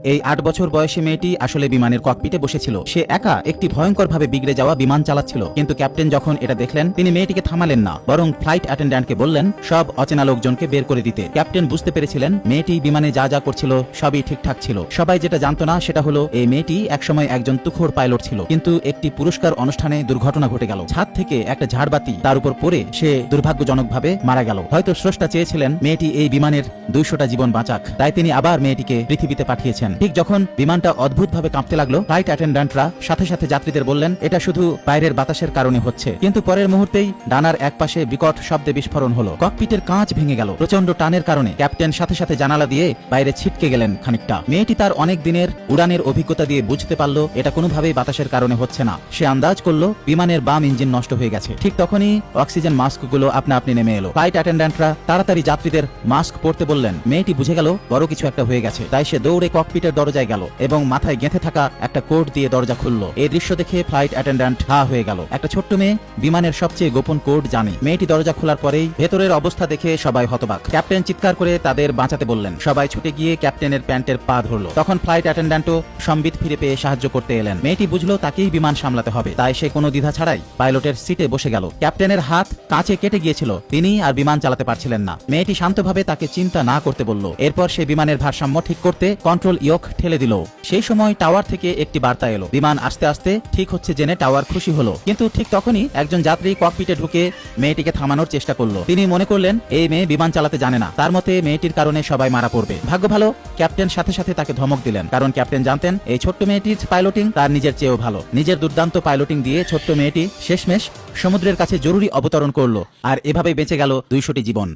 এই ৮ বছর বয়সী মেয়েটি আসলে বিমানের ককপিটে বসেছিল। সে একা একটি ভয়ঙ্করভাবে বিগড়ে যাওয়া বিমান চালাচ্ছিল। কিন্তু ক্যাপ্টেন যখন এটা দেখলেন, তিনি মেয়েটিকে থামালেন না, বরং ফ্লাইট অ্যাটেন্ডেন্টকে বললেন সব অচেনা লোকজনকে বের করে দিতে। ক্যাপ্টেন বুঝতে পেরেছিলেন মেয়েটি বিমানে যা যা করছিল সবই ঠিকঠাক ছিল। সবাই যেটা জানতো না সেটা হলো এই মেয়েটি একসময় একজন তুখোড় পাইলট ছিল। কিন্তু একটি পুরস্কার অনুষ্ঠানে দুর্ঘটনা ঘটে গেল। ছাদ থেকে একটা ঝাড়বাতি তার উপর পড়ে সে দুর্ভাগ্যজনকভাবে মারা গেল। হয়তো স্রষ্টা চেয়েছিলেন মেয়েটি এই বিমানের 200টা জীবন বাঁচাক, তাই তিনি আবার মেয়েটিকে পৃথিবীতে পাঠিয়েছেন। ঠিক যখন বিমানটা অদ্ভুতভাবে কাঁপতে লাগলো, ফ্লাইট অ্যাটেন্ডেন্টরা সাথে সাথে যাত্রীদের বললেন এটা শুধু বাইরের বাতাসের কারণে হচ্ছে। কিন্তু পরের মুহূর্তেই ডানার একপাশে বিকট শব্দে বিস্ফোরণ হলো। ককপিটের কাঁচ ভেঙে গেল। প্রচন্ড টানের কারণে ক্যাপ্টেন সাথে সাথে জানালা দিয়ে বাইরে ছিটকে গেলেন খানিকটা। মেয়েটি তার অনেক দিনের উড়ানের অভিজ্ঞতা দিয়ে বুঝতে পারলো এটা কোনোভাবেই বাতাসের কারণে হচ্ছে না। সে আন্দাজ করলো বিমানের বাম ইঞ্জিন নষ্ট হয়ে গেছে। ঠিক তখনই অক্সিজেন মাস্কগুলো আপনা আপনি নেমে এলো। ফ্লাইট অ্যাটেন্ডেন্টরা তাড়াতাড়ি যাত্রীদের মাস্ক পরতে বললেন। মেয়েটি বুঝে গেল বড় কিছু একটা হয়ে গেছে, তাই সে দৌড়ে ককপিটের দরজায় গেল এবং মাথায় গেঁথে থাকা একটা কোড দিয়ে দরজা খুলল। এই দৃশ্য দেখে ফ্লাইট অ্যাটেন্ডেন্ট হা হয়ে গেল। একটা ছোট্ট মেয়ে বিমানের সবচেয়ে গোপন কোড জানে। মেয়েটি দরজা খোলার পরেই ভেতরের অবস্থা দেখে সবাই হতবাক। ক্যাপ্টেন চিৎকার করে তাদের বাঁচাতে বললেন। সবাই ছুটে গিয়ে ক্যাপ্টেনের প্যান্টের পা ধরলো। তখন ফ্লাইট অ্যাটেন্ডেন্টও সম্বিত ফিরে পেয়ে সাহায্য করতে এলেন। মেয়েটি বুঝলো তাকেই বিমান সামলাতে হবে, তাই সে কোনো দ্বিধা ছাড়াই পাইলটের সিটে বসে গেল। ক্যাপ্টেনের হাত কাঁচে কেটে গিয়েছিল, তিনি আর বিমান চালাতে পারছিলেন না। মেয়েটি শান্তভাবে তাকে চিন্তা না করতে বলল। এরপর সে বিমানের ভারসাম্য ঠিক করতে কন্ট্রোল ইয়ক ঠেলে দিল। সেই সময় টাওয়ার থেকে একটি বার্তা এলো। বিমান আস্তে আস্তে ঠিক হচ্ছে জেনে টাওয়ার খুশি হলো। কিন্তু ঠিক তখনই একজন যাত্রী ককপিটে ঢুকে মেয়েটিকে থামানোর চেষ্টা করলো। তিনি মনে করলেন এই মেয়ে বিমান চালাতে জানে না, তার মতে মেয়েটির কারণে সবাই মারা পড়বে। ভাগ্য ভালো, ক্যাপ্টেন সাথে সাথে তাকে ধমক দিলেন, কারণ ক্যাপ্টেন জানতেন এই ছোট্ট মেয়েটির পাইলটিং তার নিজের চেয়েও ভালো। নিজের দুর্দান্ত পাইলটিং দিয়ে ছোট্ট মেয়েটি শেষমেশ সমুদ্রের কাছে জরুরি অবতরণ করলো, আর এভাবে বেঁচে গেল 200টি জীবন।